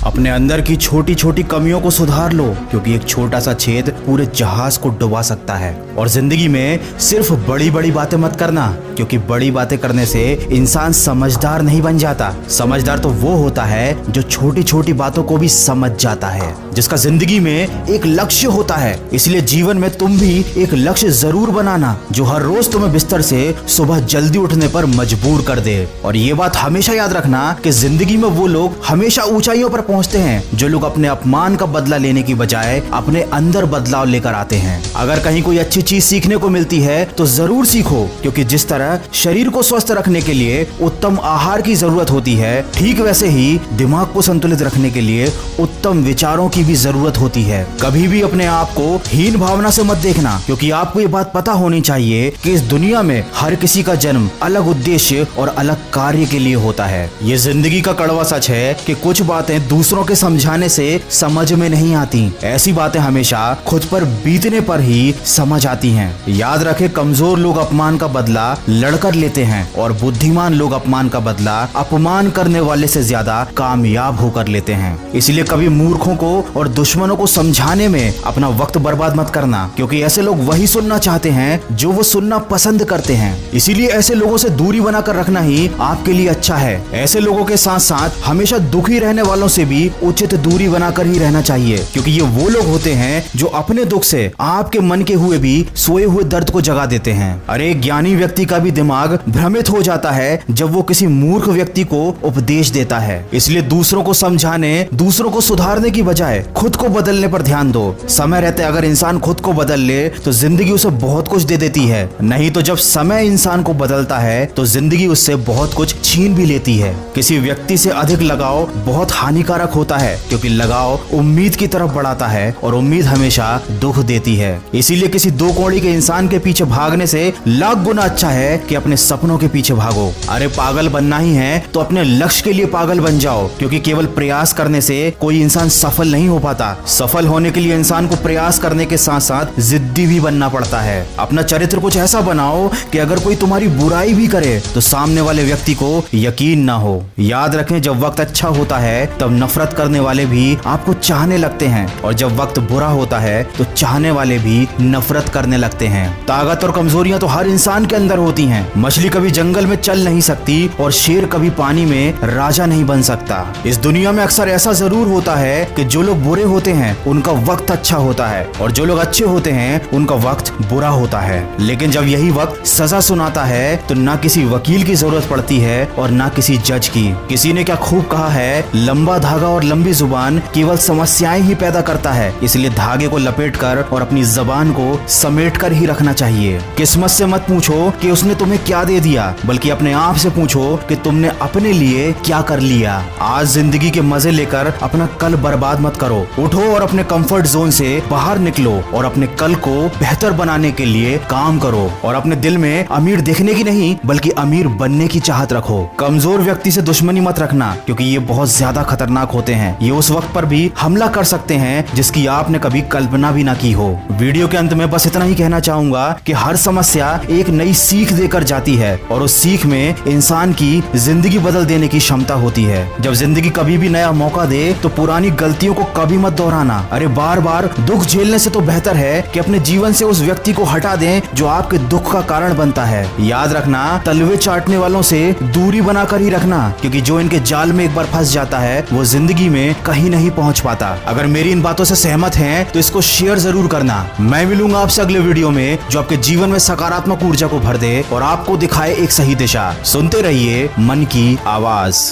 अपने अंदर की छोटी छोटी कमियों को सुधार लो, क्योंकि एक छोटा सा छेद पूरे जहाज को डुबा सकता है। और जिंदगी में सिर्फ बड़ी बड़ी बातें मत करना, क्योंकि बड़ी बातें करने से इंसान समझदार नहीं बन जाता। समझदार तो वो होता है जो छोटी छोटी बातों को भी समझ जाता है, जिसका जिंदगी में एक लक्ष्य होता है। इसलिए जीवन में तुम भी एक लक्ष्य जरूर बनाना, जो हर रोज तुम्हें बिस्तर से सुबह जल्दी उठने पर मजबूर कर दे। और ये बात हमेशा याद रखना कि जिंदगी में वो लोग हमेशा ऊंचाइयों पर पहुंचते हैं जो लोग अपने अपमान का बदला लेने की बजाय अपने अंदर बदलाव लेकर आते हैं। अगर कहीं कोई अच्छी चीज सीखने को मिलती है तो जरूर सीखो, क्योंकि जिस तरह शरीर को स्वस्थ रखने के लिए उत्तम आहार की जरूरत होती है, ठीक वैसे ही दिमाग को संतुलित रखने के लिए उत्तम विचारों की भी जरूरत होती है। कभी भी अपने आप को हीन भावना से मत देखना, क्योंकि आपको ये बात पता होनी चाहिए कि इस दुनिया में हर किसी का जन्म अलग उद्देश्य और अलग कार्य के लिए होता है। ये जिंदगी का कड़वा सच है कि कुछ बातें दूसरों के समझाने से समझ में नहीं आती। ऐसी बातें हमेशा खुद पर बीतने पर ही समझ आती हैं। याद रखें, कमजोर लोग अपमान का बदला लड़कर लेते हैं और बुद्धिमान लोग अपमान का बदला अपमान करने वाले से ज्यादा कामयाब होकर लेते हैं। इसलिए कभी मूर्खों को और दुश्मनों को समझाने में अपना वक्त बर्बाद मत करना, क्योंकि ऐसे लोग वही सुनना चाहते हैं जो वो सुनना पसंद करते हैं। इसीलिए ऐसे लोगों से दूरी बनाकर रखना ही आपके लिए अच्छा है। ऐसे लोगों के साथ साथ हमेशा दुखी रहने वालों से भी उचित दूरी बनाकर ही रहना चाहिए, क्योंकि ये वो लोग होते हैं जो अपने दुख से आपके मन के हुए भी सोए हुए दर्द को जगा देते हैं। अरे ज्ञानी व्यक्ति का भी दिमाग भ्रमित हो जाता है जब वो किसी मूर्ख व्यक्ति को उपदेश देता है। इसलिए दूसरों को समझाने, दूसरों को सुधारने की बजाय खुद को बदलने पर ध्यान दो। समय रहते अगर इंसान खुद को बदल ले तो जिंदगी उसे बहुत कुछ दे देती है, नहीं तो जब समय इंसान को बदलता है तो जिंदगी उससे बहुत कुछ छीन भी लेती है। किसी व्यक्ति से अधिक लगाव बहुत हानिकारक होता है, क्योंकि लगाव उम्मीद की तरफ बढ़ाता है और उम्मीद हमेशा दुख देती है। इसीलिए किसी दो कौड़ी के इंसान के पीछे भागने से लाख गुना अच्छा है कि अपने सपनों के पीछे भागो। अरे पागल बनना ही है तो अपने लक्ष्य के लिए पागल बन जाओ, क्योंकि केवल प्रयास करने से कोई इंसान सफल नहीं हो पाता। सफल होने के लिए इंसान को प्रयास करने के साथ साथ जिद्दी भी बनना पड़ता है। अपना चरित्र कुछ ऐसा बनाओ कि अगर कोई तुम्हारी बुराई भी करे तो सामने वाले व्यक्ति को यकीन ना हो। याद रखें, जब वक्त अच्छा होता है तब नफरत करने वाले भी आपको चाहने लगते हैं, और जब वक्त बुरा होता है तो चाहने वाले भी नफरत करने लगते हैं। ताकत और कमजोरियां तो हर इंसान के अंदर होती हैं। मछली कभी जंगल में चल नहीं सकती और शेर कभी पानी में राजा नहीं बन सकता। इस दुनिया में अक्सर ऐसा जरूर होता है कि जो लोग बुरे होते हैं उनका वक्त अच्छा होता है, और जो लोग अच्छे होते हैं उनका वक्त बुरा होता है। लेकिन जब यही वक्त सजा सुनाता है तो ना किसी वकील की जरूरत पड़ती है और ना किसी जज की। किसी ने क्या खूब कहा है, लंबा धागा और लंबी जुबान केवल समस्याएं ही पैदा करता है। इसलिए धागे को लपेटकर और अपनी जबान को समेटकर ही रखना चाहिए। किस्मत से मत पूछो कि उसने तुम्हें क्या दे दिया, बल्कि अपने आप से पूछो कि तुमने अपने लिए क्या कर लिया। आज जिंदगी के मजे लेकर अपना कल बर्बाद मत करो। उठो और अपने कंफर्ट जोन से बाहर निकलो और अपने कल को बेहतर बनाने के लिए काम करो। और अपने दिल में अमीर दिखने की नहीं बल्कि अमीर बनने की चाहत रखो। कमजोर व्यक्ति से दुश्मनी मत रखना, क्योंकि ये बहुत ज्यादा खतरनाक होते हैं। ये उस वक्त पर भी हमला कर सकते हैं जिसकी आपने कभी कल्पना भी ना की हो। वीडियो के अंत में बस इतना ही कहना चाहूंगा कि हर समस्या एक नई सीख देकर जाती है, और उस सीख में इंसान की जिंदगी बदल देने की क्षमता होती है। जब जिंदगी कभी भी नया मौका दे तो पुरानी गलतियों को कभी मत दोहराना। अरे बार बार दुख झेलने से तो बेहतर है कि अपने जीवन से उस व्यक्ति को हटा दें जो आपके दुख का कारण बनता है। याद रखना, तलवे चाटने वालों से दूरी बनाकर ही रखना, क्योंकि जो इनके जाल में एक बार फंस जाता है वो जिंदगी में कहीं नहीं पहुंच पाता। अगर मेरी इन बातों से सहमत हैं तो इसको शेयर जरूर करना। मैं मिलूंगा आपसे अगले वीडियो में जो आपके जीवन में सकारात्मक ऊर्जा को भर दे और आपको दिखाए एक सही दिशा। सुनते रहिए मन की आवाज।